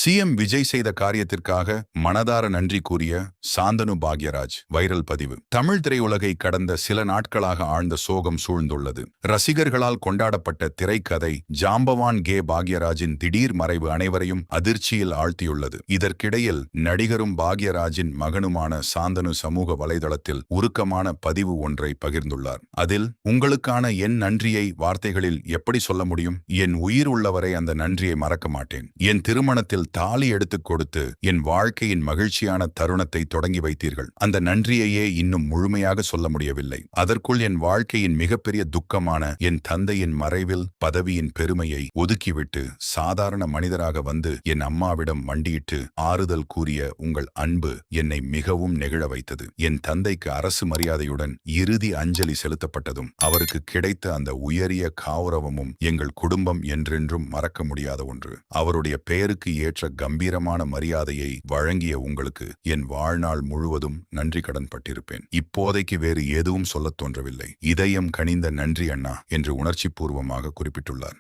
CM Vijay செய்த காரியத்திற்காக மனதார நன்றி கூறிய சாந்தனு பாக்யராஜ் வைரல் பதிவு. தமிழ் திரையுலகை கடந்த சில நாட்களாக ஆழ்ந்த சோகம் சூழ்ந்துள்ளது. ரசிகர்களால் கொண்டாடப்பட்ட திரைக்கதை ஜாம்பவான் கே பாக்யராஜின் திடீர் மறைவு அனைவரையும் அதிர்ச்சியில் ஆழ்த்தியுள்ளது. இதற்கிடையில் நடிகரும் பாக்யராஜின் மகனுமான சாந்தனு சமூக வலைதளத்தில் உருக்கமான பதிவு ஒன்றை பகிர்ந்துள்ளார். அதில், உங்களுக்கான என் நன்றியை வார்த்தைகளில் எப்படி சொல்ல முடியும்? என் உயிர் உள்ளவரை அந்த நன்றியை மறக்க மாட்டேன். என் திருமணத்தில் தாலி எடுத்துக் கொடுத்து என் வாழ்க்கையின் மகிழ்ச்சியான தருணத்தை தொடங்கி வைத்தீர்கள். அந்த நன்றியையே இன்னும் முழுமையாக சொல்ல முடியவில்லை. அதற்குள் என் வாழ்க்கையின் மிகப்பெரிய துக்கமான என் தந்தையின் மறைவில் பதவியின் பெருமையை ஒதுக்கிவிட்டு சாதாரண மனிதராக வந்து என் அம்மாவிடம் மண்டியிட்டு ஆறுதல் கூறிய உங்கள் அன்பு என்னை மிகவும் நெகிழ வைத்தது. என் தந்தைக்கு அரசு மரியாதையுடன் இறுதி அஞ்சலி செலுத்தப்பட்டதும் அவருக்கு கிடைத்த அந்த உயரிய கௌரவமும் எங்கள் குடும்பம் என்றென்றும் மறக்க முடியாத ஒன்று. அவருடைய பெயருக்கு ஏற்ற கம்பீரமான மரியாதையை வழங்கிய உங்களுக்கு என் வாழ்நாள் முழுவதும் நன்றி கடன் பட்டிருப்பேன். இப்போதைக்கு வேறு எதுவும் சொல்லத் தோன்றவில்லை. இதயம் கனிந்த நன்றி அண்ணா என்று உணர்ச்சிபூர்வமாக குறிப்பிட்டுள்ளார்.